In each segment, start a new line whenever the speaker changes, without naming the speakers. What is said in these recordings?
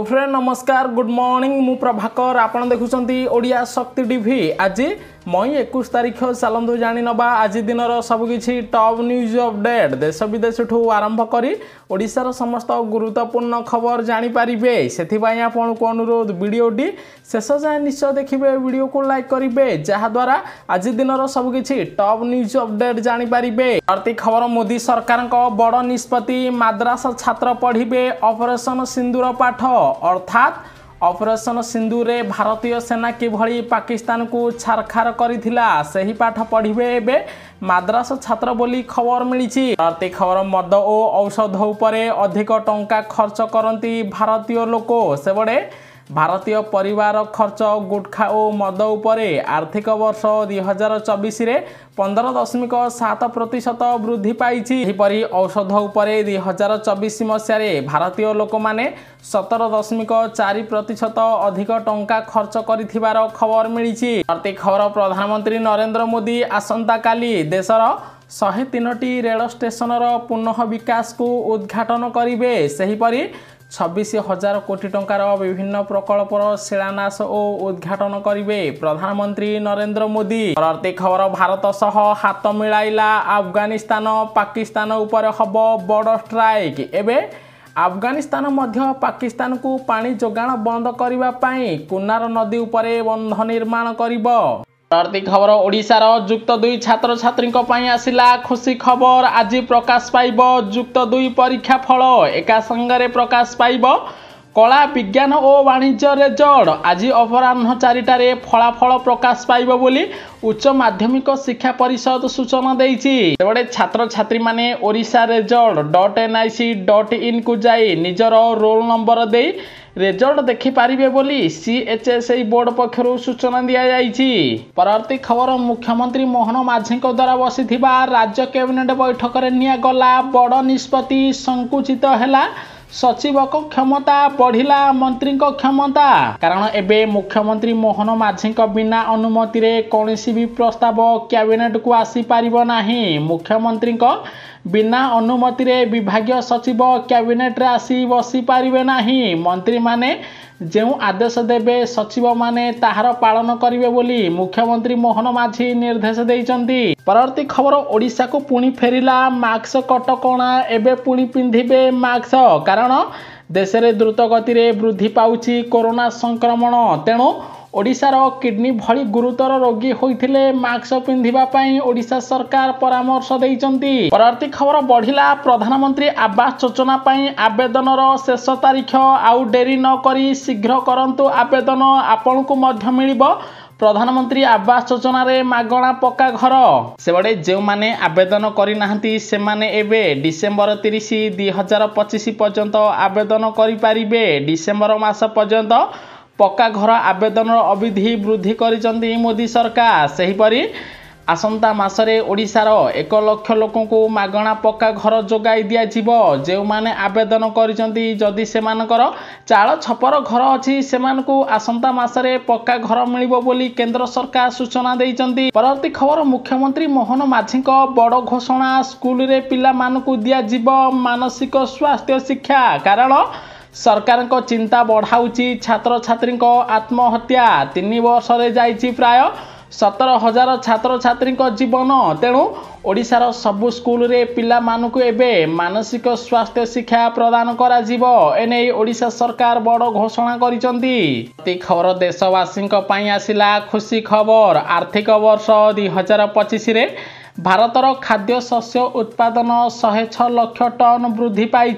Friend नमस्कार good morning मु प्रभाकर आपण देखुछंती ओडिया शक्ति टीवी। आज मई 21 तारिख चलतु जानी नबा आज दिन सबकि टॉप न्यूज अपडेट देश विदेश ठू आरंभ करी ओडिशार समस्त गुरुत्वपूर्ण खबर जानीपारे से आपन को अनुरोध वीडियोटी शेष जाए निश्चय देखिए वीडियो को लाइक करेंगे जहाद्वारा आज दिन सबकि टॉप न्यूज अपडेट जानीपारे। प्रति खबर मोदी सरकार बड़ निष्पत्ति माद्रास छात्र पढ़े ऑपरेशन सिंदूर पाठ अर्थात ऑपरेशन सिंदूर रे भारतीय सेना किभली पाकिस्तान को छारखार करिथिला सही पाठ पढ़िबे एबे माद्रास छात्र बोली खबर मिली। प्रति खबर मद और औषध उपरे अधिक टंका खर्च करती भारतीय लोक सेबड़े भारतीय परिवार खर्च गुटखा और मद उपरे आर्थिक वर्ष 2024 रे 15.7% वृद्धि पाई। औषध उपरे 2024 मसीह भारतीय लोक माने 17.4% अधिक टंका खर्च करिथिबार खबर मिली। प्रति खबर प्रधानमंत्री नरेंद्र मोदी आसंता काली देशर 103टी रेल स्टेशनर पुनः विकास को उद्घाटन करेंगे। सेहीपरि 26,000 कोटी टंकार विभिन्न प्रकल्पर शिलान्यास और उद्घाटन करेंगे प्रधानमंत्री नरेंद्र मोदी। प्रति खबर भारत सह हाथ मिलाइला अफगानिस्तान पाकिस्तान उपर हब बड़ स्ट्राइक। एबे अफगानिस्तान मध्य पाकिस्तान को पानी जोगाण बंद करने पाई कुन्नार नदी उपरे बंध निर्माण करिबो। प्रति खबर ओडिशार जुक्त 2 छात्र छात्री आसिला खुशी खबर आज प्रकाश पाइब जुक्त 2 परीक्षा फल एका संगरे प्रकाश पाइब। कला विज्ञान और वाणिज्य रेजल्ट आज अपराह्न 4टारे फलाफल प्रकाश पाइब बोली उच्च माध्यमिक शिक्षा परिषद सूचना देइछि। सेबडे छात्र छात्री माने ओडिशा रेजल्ट .nic.in को जाई निजर रोल नंबर दे रेजल्ट देखि पारिबे बोली CHSI बोर्ड पक्षरु सूचना दिया जाइछि। परवर्ती खबर मुख्यमंत्री मोहन माझी द्वारा बसिथिबा राज्य कैबिनेट बैठक रे निया गला बड़ निष्पत्ति संकुचित हैला सचिव को क्षमता बढ़िला मंत्री को क्षमता कारण एबे मुख्यमंत्री मोहन माझी बिना अनुमति रे कौनसी भी प्रस्ताव कैबिनेट को आसी पारिबो नाही। मुख्यमंत्री को बिना अनुमति रे विभागीय सचिव कैबिनेट रे आसी बसी पारिबे नाही। मंत्री माने जो आदेश देबे सचिव माने ताहार पालन करिवे बोली मुख्यमंत्री मोहन माझी निर्देश देइचंती। परवर्ती खबर ओडिशा को पुणी फेरिला मास्क कटकणा एबे पुणी पिंधिबे मास्क कारण देश रे द्रुत गति रे वृद्धि पाउची कोरोना संक्रमण तेणु ओडिशार किडनी भली गुरुतर रोगी होइथिले मास्क पिंधिबा पई ओडिशा सरकार परामर्श देइचंती। परवर्ती खबर बढ़िला प्रधानमंत्री आवास योजना पई आवेदनर शेष तारीख आउ डेरी न करी शीघ्र करंतु आवेदन आपन को मध्य मिलिबो। प्रधानमंत्री आवास योजना रे मागणा पक्का घर सेबडे जो माने आवेदन करि नाहंती से माने एबे डिसेंबर 30 2025 पर्यंत आवेदन करि पारिबे। डिसेंबर मास पर्यंत पक्का घर आवेदन अवधि वृद्धि करिसंती मोदी सरकार। सेहीपरि आसंता मासरे ओडिशार 1 लाख लोकों को मागणा पक्का घर जोगाई दिया जिवो। जो माने आवेदन करिसंती जदि सेमानकर चाଳ छपर घर अछि सेमानकु आसंता मासरे पक्का घर मिलिबो बोली केंद्र सरकार सूचना देइचंती। परवर्ती खबर मुख्यमंत्री मोहन माझी बड़ घोषणा स्कूल रे पिला मानकु दिया जिवो मानसिक स्वास्थ्य शिक्षा कारण सरकार को चिंता बढ़ाऊची छात्र छात्री आत्महत्या 3 वर्ष रे जाइची प्राय 17,000 छात्र छात्री जीवन तेणु ओडिशार सबु स्कूल रे पिला मानकु एबे मानसिक स्वास्थ्य शिक्षा प्रदान करा जिवो एने ओडिशा सरकार बड़ घोषणा करिसंती। प्रति खबर देशवासी पई आसिला खुशी खबर आर्थिक वर्ष 2025 रे भारतर खाद्य शस्य उत्पादन 106 लाख टन वृद्धि पाई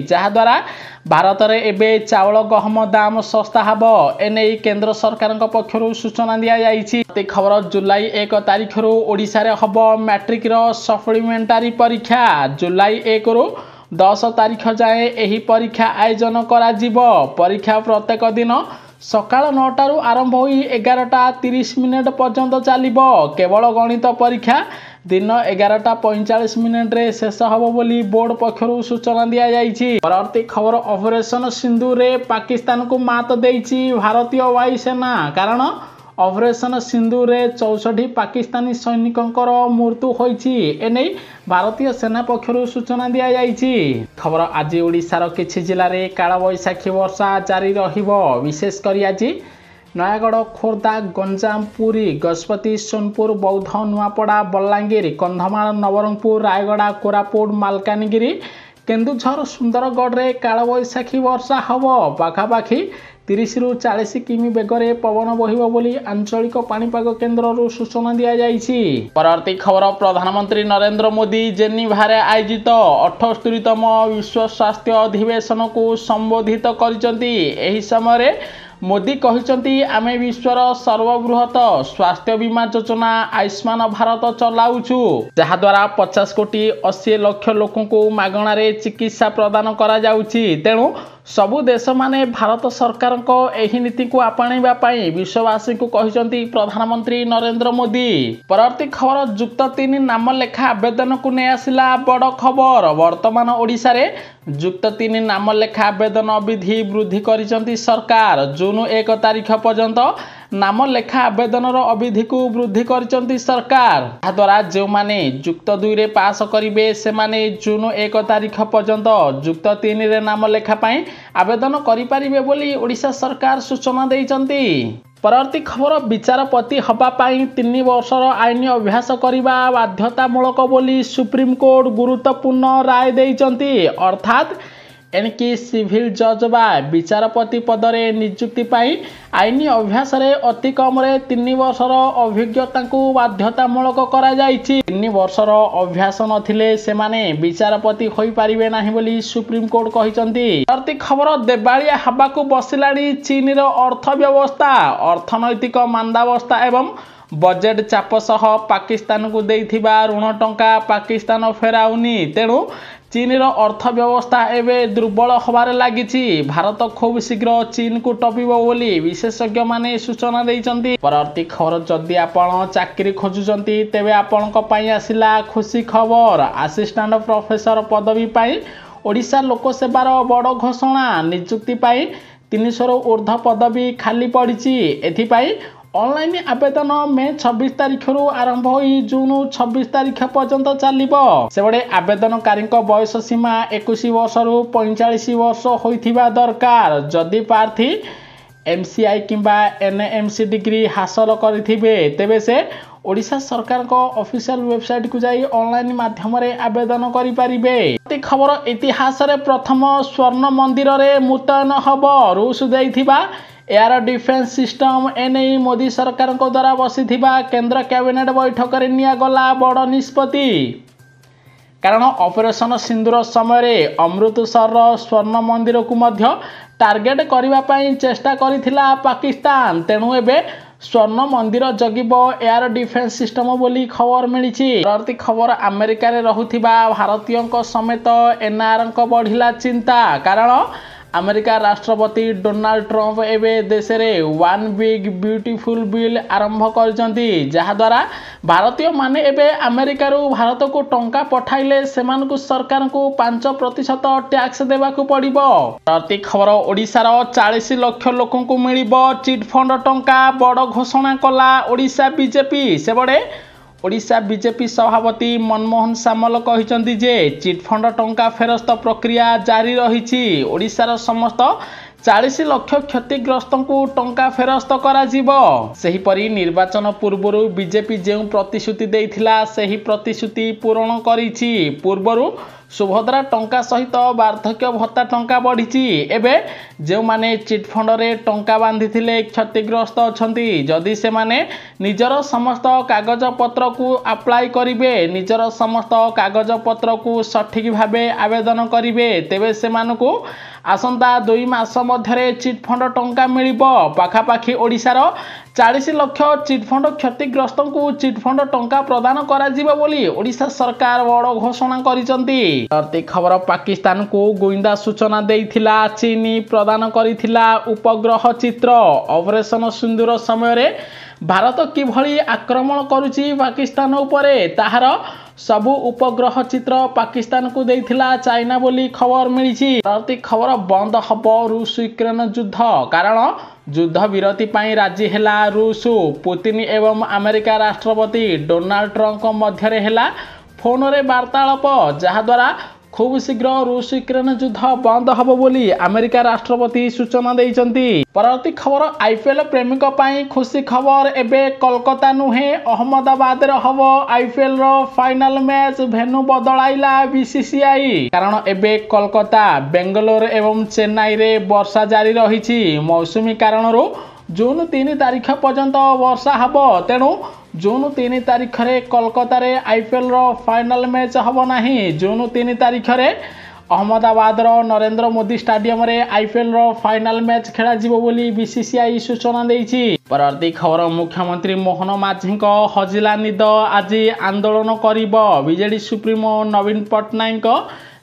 जहाद्वारा भारत में एबे चावल गहम दाम सस्ता हबो एने केंद्र सरकार पक्षरु सूचना दिया जाइछि। खबर जुलाई 1 तारिख रु ओडिशा रे हबो मैट्रिक रो सप्लीमेंटारी परीक्षा जुलाई 1 रु 10 तारिख जाए एही परीक्षा आयोजन करा जिवो। परीक्षा प्रत्येक दिन सकाळ 9टारू आरंभ होई 11:30 पर्यंत चलिबो। केवल गणित परीक्षा दिन 11:45 रे शेष हबो बोली बोर्ड पक्षरु सूचना दिया जाइछि। परवर्ती खबर ऑपरेशन सिंदूर रे पाकिस्तान को मात देइछि भारतीय वायुसेना कारण ऑपरेशन सिंधु रे 64 पाकिस्तानी सैनिकंकर मृत्यु होईछि एने भारतीय सेना पक्षरु सूचना दिया जाईछि। खबर आज ओडिशार किछि जिल्ला रे कालबैशाखी वर्षा जारी रहिबो। विशेष करी आज नयागढ़, खोर्धा, गंजाम, पुरी, गजपति, सोनपुर, बौद्ध, नुआपड़ा, बलांगीर, कंधमाल, नवरंगपुर, रायगड़ा, कोरापुट, मालकानगिरी, केन्दुझर, सुंदरगढ़ रे कालबैशाखी वर्षा हबो। पाखापाखि 30 रु 40 किमी बेगरे पवन बहिबो बोली आंचलिक पाणीपाग केन्द्र सूचना दिया जाइछि। परवर्ती खबर प्रधानमंत्री नरेंद्र मोदी जेनेभारे आयोजित 78तम विश्व स्वास्थ्य अधिवेशन को संबोधित करिसंती। एही समय मोदी कहिसंती आमे विश्वर सर्वबृहत स्वास्थ्य बीमा योजना आयुष्मान भारत चलाउछु, जहा द्वारा 50 कोटी 80 लाख लोकों को मागणारे चिकित्सा प्रदान करा जाउछि। तेणु सबु देश माने भारत सरकार को एही नीति को आपणैबा पई विश्ववासी को कहिसंती प्रधानमंत्री नरेंद्र मोदी। परवर्ती खबर युक्त 3 नाम लेखा आवेदन को नै आसिला बड़ खबर। वर्तमान ओडिसा रे युक्त 3 नाम लेखा आवेदन विधि वृद्धि करिसंती सरकार। जून 1 तारिख पर्यंत नाम लेखा आवेदन अवधि को वृद्धि करिसंती सरकार। आ द्वारा जो माने युक्त 2 रे पास करिवे से माने जून 1 तारिख पर्यंत युक्त 3 रे नाम लेखा पई आवेदन करि परिबे बोली ओडिशा सरकार सूचना दैचंती। परवर्ती खबर विचारपति हवा पाई 3 वर्षर आईन अभ्यास करने बाध्यतामूलक बोली सुप्रीम कोर्ट गुरुत्वपूर्ण राय देइचंती। अर्थात एणिकी सिविल जज बा विचारपति पदरे नियुक्ति पाई आईन अभ्यास रे अति कम रे 3 वर्षर अभिज्ञता को बाध्यतामूलक करा जाइछि। 3 वर्षर अभ्यास नथिले से माने विचारपति होई परिबे नाही बोली सुप्रीम कोर्ट कहिसंती। परवर्ती खबर देबालिया हवा को बसिलाणी चीन रो अर्थव्यवस्था। अर्थनैतिक मांदावस्था एवं बजेट चाप सह पाकिस्तान को देइथिबा ऋण टंका पाकिस्तान फेराउनी। तेणु चीन रो अर्थव्यवस्था एवं दुर्बल होबार लागिछि। भारत खूब शीघ्र चीन को टपिबो बोली विशेषज्ञ माने सूचना दैचंती। परवर्ती खबर जदि आपण चाकरी खोजुचंती तेबे आपणक पई आसिला खुशी खबर। असिस्टेंट प्रोफेसर पदवी पई ओडिशा लोक सेवार बड़ घोषणा। नियुक्ति पई 300 रु ऊर्ध्व पदवी खाली पड़िछि। एथिपई ऑनलाइन आवेदन मे 26 तारिख रु आरंभ होई जून 26 तारिख पर्यंत चलिबो। सेबडे आवेदनकारी बयस सीमा 21 वर्ष रु 45 वर्ष होइथिबा दरकार। जदि प्रार्थी एमसीआई किंबा एनएमसी डिग्री हासिल करिथिबे तेबे से ओडिशा सरकार को ऑफिशियल वेबसाइट को जाई ऑनलाइन माध्यम रे आवेदन करि परिबे। खबर इतिहास रे प्रथम स्वर्ण मंदिर रे मुतयन हबो। रूस देइथिबा एयर डिफेंस सिस्टम एने मोदी सरकार को द्वारा बसिथिबा केंद्र कैबिनेट बैठक रे निया गला बड़ निष्पत्ति। कारण ऑपरेशन सिंधुर समय अमृतसर स्वर्ण मंदिर को मध्य टार्गेट करबा पई चेष्टा करिथिला पाकिस्तान। तेणु एबे स्वर्ण मंदिर जगिब एयर डिफेंस सिस्टम बोली खबर मिली। परवर्ती खबर अमेरिका रे रहुथिबा भारतीयों समेत एनआर बढ़िला चिंता। कारण अमेरिका राष्ट्रपति डोनाल्ड ट्रंप एवं देश में वन बिग ब्यूटीफुल बिल आरंभ करजंती, जहा द्वारा भारतीय माने एवं अमेरिका रू भारत को टंका पठाइले सेमानकु सरकार को 5% टैक्स देवा को पड़िबो। प्रति खबर ओडिशार 40 लाख लोकों को मिलिबो चिट फंड टंका बड़ घोषणा कला ओडिशा बीजेपी। सेबड़े ओडिशा बीजेपी सभापति मनमोहन सामल कहिसंती जे चिट फंड टंका फेरस्त प्रक्रिया जारी रहिछि। ओडिशार समस्त 40 लाख क्षतिग्रस्त को टंका फेरस्त करा जिवो। सही परी निर्वाचन पूर्वरु बीजेपी जेउ प्रतिश्रुति देइथिला सही प्रतिश्रुति पूर्ण करिछि। पूर्वरु सुभद्रा टंका सहित वार्धक्य भत्ता टंका बढ़ी। एबे जो माने चिट फंड रे टंका बांधिथिले क्षतिग्रस्त अछंती, जदि से माने निजर समस्त कागज पत्र को अप्लाई करिवे, निजर समस्त कागज पत्र को सठिक भावे आवेदन करिवे, तेबे से मानको आसंता 2 मास मध्यरे चिट फंड टंका मिलिबो। पाखापाखी ओडिशार 40 लाख चिट फंड क्षतिग्रस्त को चिट फंड टंका प्रदान करा जिवो बोली ओडिशा सरकार बड़ घोषणा करिसंती। प्रति खबर पाकिस्तान को गोइंदा सूचना देइथिला चीन प्रदान करिथिला उपग्रह चित्र। ऑपरेशन सिंधुर समय रे भारत किभली आक्रमण करुछि पाकिस्तान उपरे ताहार सबु उपग्रह चित्र पाकिस्तान को देथिला चाइना बोली खबर मिली। परवर्ती खबर बंद हब रूस यूक्रेन युद्ध कारण युद्ध विरति पाई राजी हेला रूस। पुतिन एवं अमेरिका राष्ट्रपति डोनाल्ड ट्रंप मध्य हेला फोन रे वार्तालाप जहाद्वारा खूब शीघ्र रूस यूक्रेन युद्ध बंद हब बोली अमेरिका राष्ट्रपति सूचना देइचंती। परवर्ती खबर आईपीएल प्रेमिक पाई खुशी खबर एबे कोलकाता नुहे अहमदाबाद रे हब आईपीएल रो फाइनल मैच भेन्यू बदलाइला बीसीसीआई कारण एबे कोलकाता बेंगलोर एवं चेन्नई रे वर्षा जारी रहिछि। मौसुमी कारणरू जून 3 तारिख पर्यंत वर्षा हब तेणु जून 3 तारिख रे कोलकाता रे आईपीएल रो फाइनल मैच हब नाही। जून 3 तारिख रे अहमदाबाद रो नरेंद्र मोदी स्टेडियम रे आईपीएल रो फाइनल मैच खेला जिवो बोली बीसीसीआई सूचना देइछि। परवर्ती खबर मुख्यमंत्री मोहन माझी को हजिला निद आज आंदोलन करिबो। बीजेडी सुप्रीमो नवीन पट्टनायक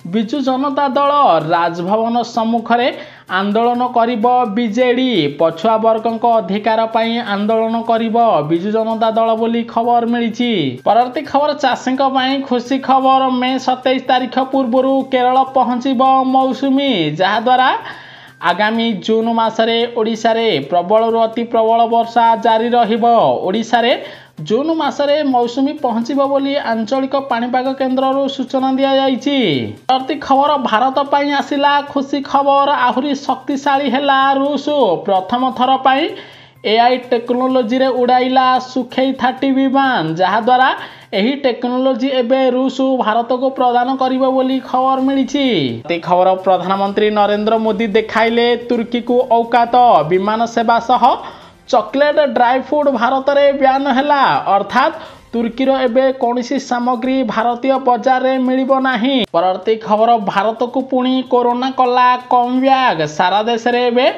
विजु जनता दल राजभवन सम्मुख रे आंदोलन करिबो। बीजेडी पछुआ वर्गक अधिकार पाई आंदोलन करिबो विजु जनता दल बोली खबर मिली। परवर्ती खबर चाषीक पाई खुशी खबर मे 27 तारिख पूर्व केरल पहुंचीबो मौसुमी जहाद्वारा आगामी जून मासरे ओडिशा रे प्रबल अति प्रबल वर्षा जारी रहिबो। ओडिशा रे जून मासरे मौसुमी पहुंचीबो बोली आंचलिक पाणीपाग केन्द्र सूचना दिया जाइछि। परवर्ती खबर भारत पाई आसिला खुशी खबर आहुरी शक्तिशाली हेला रूस। प्रथम थर पाई एआई टेक्नोलोजी रे उड़ाइला सुखेई 30 विमान जहाद्वारा एही टेक्नोलोजी एबे रूस भारत को प्रदान करिबो बोली खबर मिली। खबर प्रधानमंत्री नरेंद्र मोदी देखाइले तुर्की को औकात। विमान सेवा सह चॉकलेट ड्राई फ्रूट भारत रे ब्यान हेला अर्थात तुर्कीर एबे कौनसी सामग्री भारतीय बाजार रे मिलिबो नाही। परवर्ती खबर भारत को पुणी कोरोना कला कम ब्याग। सारा देश रे एबे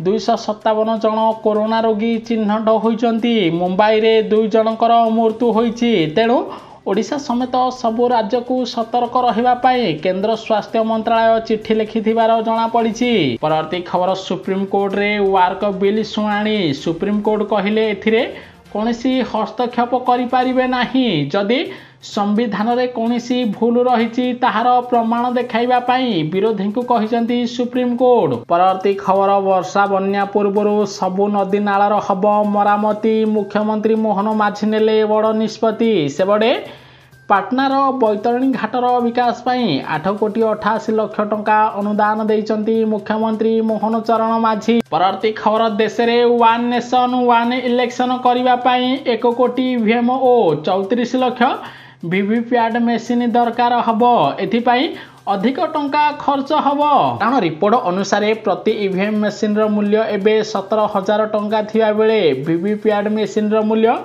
257 जन कोरोना रोगी चिन्हट होइचंती। मुंबई रे 2 जनकर मृत्यु होइछि। तेणु ओडिशा समेत सबु राज्य को सतर्क रहिबा पाई केंद्र स्वास्थ्य मंत्रालय चिट्ठी लिखिथिबार जणा पड़िछि। परवर्ती खबर सुप्रीम कोर्ट रे वार्क बिल शुणाणी। सुप्रीम कोर्ट कहिले एथिरे कौनसी हस्तक्षेप करि पारिबे नाही। जदि संविधान रे कौनसी भूल रहिछि ताहार प्रमाण देखाइबा पाई विरोधी को कहिसंती सुप्रीम कोर्ट। परवर्ती खबर वर्षा बन्या पूर्व सबु नदी नालार हब मरामती। मुख्यमंत्री मोहन माझी नेले बड़ निष्पत्ति। सेबडे पाटनार बैतरणी घाटर विकास पाई 8 कोटी 88 लाख टंका अनुदान देइचंती मुख्यमंत्री मोहन चरण माझी। परवर्ती खबर देश रे वन नेशन वन इलेक्शन करिबा पाई 1 कोटी ईवीएम ओ 34 लाख वीवीपैट मेसिन दरकार हब। एथिपाई अधिक टंका खर्च हब कारण रिपोर्ट अनुसार प्रति ईवीएम मेसिन रो मूल्य एबे 17,000 टंका थिया बेले वीवीपैट मेसिन रो मूल्य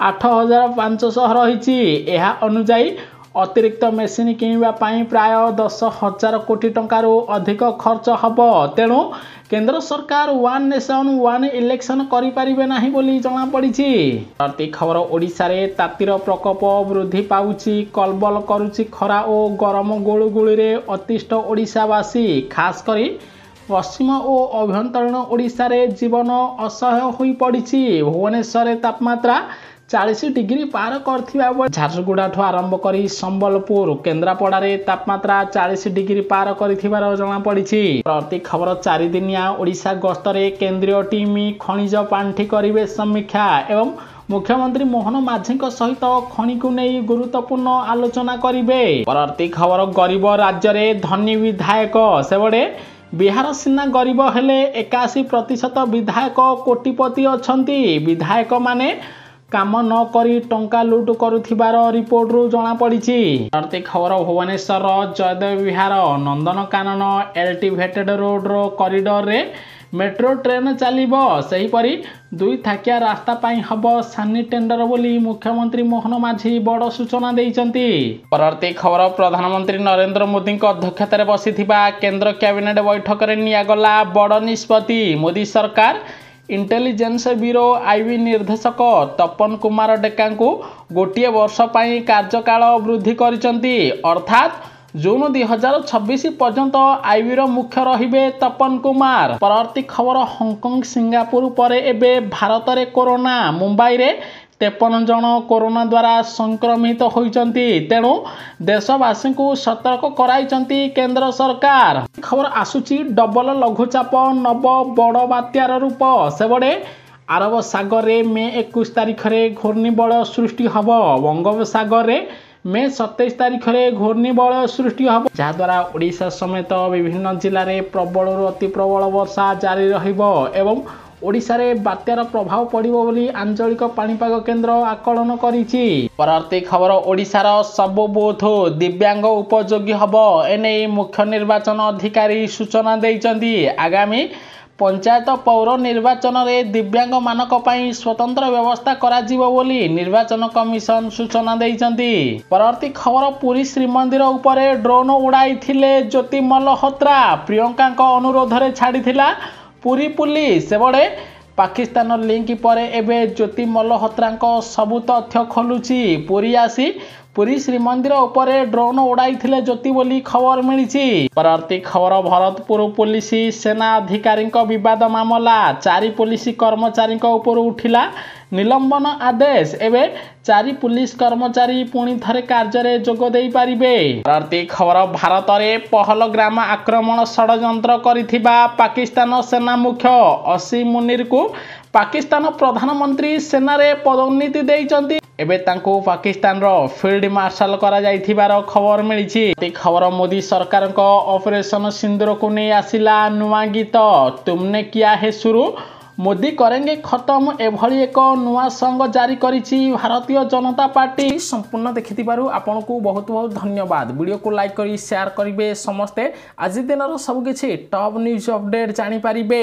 8,500 रही। यह अनुजाई अतिरिक्त मेसिन किनिबा पाई प्राय 10,000 कोटी टंकारु अधिक खर्च हब। तेणु केंद्र सरकार वन नेशन वन इलेक्शन करि पारिबे नाही बोली जणा पड़िछि। प्रति खबर ओडिशा रे तातीर प्रकोप वृद्धि पाउछि। कलबल करुछि खरा ओ गरम गुळुगुळी रे अतिष्ठ ओडिशावासी खास करी पश्चिम और अभ्यंतरीण ओडिशा रे जीवन असह्य होई पड़िछि। भुवनेश्वर तापमात्रा 40 डिग्री पार करथिबा बेले झारसुगुड़ा ठू आरंभ करी संबलपुर केन्द्रापड़ा रे तापमात्रा 40 डिग्री पार करिथिबार जणा पड़िछि। प्रति खबर 4 दिनिया ओडिशा गस्त रे केंद्रीय टीम खनिज पांठी करिवे समीक्षा एवं मुख्यमंत्री मोहन माझी सहित खनि को नहीं गुरुत्वपूर्ण आलोचना करिवे। प्रति खबर गरीब राज्य रे धनी विधायक सेबडे बिहार सिना गरीब हेले 81% विधायक कोटिपति अछंती। विधायक माने काम न करी टंका लुट करुथिबार रिपोर्ट रु जणा पड़िछि। प्रति खबर भुवनेश्वर जयदेव विहार नंदनकानन एलिवेटेड रोड रो कॉरिडोर रे मेट्रो ट्रेन चलिबो। सेहीपरि 2 थाकिया रास्ता पाई हब सानी टेंडर बोली मुख्यमंत्री मोहन माझी बड़ सूचना देइचंती। परवर्ती खबर प्रधानमंत्री नरेंद्र मोदी अध्यक्षतार बसिथिबा केंद्र कैबिनेट बैठक रे निया गला बड़ निष्पत्ति। मोदी सरकार इंटेलिजेंस ब्यूरो आईबी निर्देशक तपन कुमार डेका को गोटे वर्ष पाई कार्यकाल वृद्धि करिसंती अर्थात जून 2026 पर्यंत आईबी मुख्य रहिबे तपन कुमार। परवर्ती खबर हांगकांग सिंगापुर पर एबे भारत रे कोरोना। मुंबई रे 53 जन कोरोना द्वारा संक्रमित होइचंती। तेणु देशवासी को सतर्क कराइचंती केंद्र सरकार। खबर आसुची डबल लघुचाप नव बड़ बात्यार रूप सेबड़े अरब सागर रे मे 21 तारिख रे घूर्णिबलय सृष्टि हब। बंगोपसागर रे मे 27 तारिख रे घूर्णिबलय सृष्टि हब जहाद्वारा ओडिशा समेत विभिन्न जिले में प्रबल अति प्रबल वर्षा जारी रहिबो एवं ओडिशा रे बात्यार प्रभाव पड़िबो बोली आंचलिक पाणीपाग केन्द्र आकलन करिछि। परवर्ती खबर ओडिशार सबु बूथ दिव्यांग उपयोगी हब एने मुख्य निर्वाचन अधिकारी सूचना दैचंती। आगामी पंचायत पौर निर्वाचन रे दिव्यांग मानक पई स्वतंत्र व्यवस्था करा जिवो बोली निर्वाचन कमिशन सूचना दैचंती। परवर्ती खबर पुरी श्रीमंदिर उपरे ड्रोन उड़ाइथिले ज्योति मल्होत्रा। प्रियंका अनुरोध रे छाड़िथिला पुरी पुलिस सेबड़े पाकिस्तान लिंक पर एवं ज्योति मल्होत्रा सबु तथ्य खोलुची। पुरी आसी पुरी श्रीमंदिर उपरे ड्रोन उड़ाइथिले ज्योति बोली खबर मिली। परवर्ती खबर भरतपुर पुलिस सेना अधिकारी विवाद मामला 4 पुलिस कर्मचारी उपर उठिला निलंबन आदेश। एवं 4 पुलिस कर्मचारी पुणी थरे कार्य जोग दे पारिबे। परवर्ती खबर भारत में पहलग्राम आक्रमण षड्यंत्र करिथिबा पाकिस्तान सेना मुख्य असीम मुनीर को पाकिस्तान प्रधानमंत्री सेना रे पदोन्नति देइचंती। एबे तांको पाकिस्तान रो फील्ड मार्शल करा जाइथिबार खबर मिली। खबर मोदी सरकार को ऑपरेशन सिंदूर को नहीं आसिला नुआ गीत तुमने किया है शुरू मोदी करेंगे खत्म एभली एक नुआ संग जारी करिछि भारतीय जनता पार्टी। संपूर्ण देखिथिबारु आपन को बहुत बहुत धन्यवाद। वीडियो को लाइक करी शेयर करिवे समस्ते आज दिन सब किछि टॉप न्यूज अपडेट जानि पारिबे।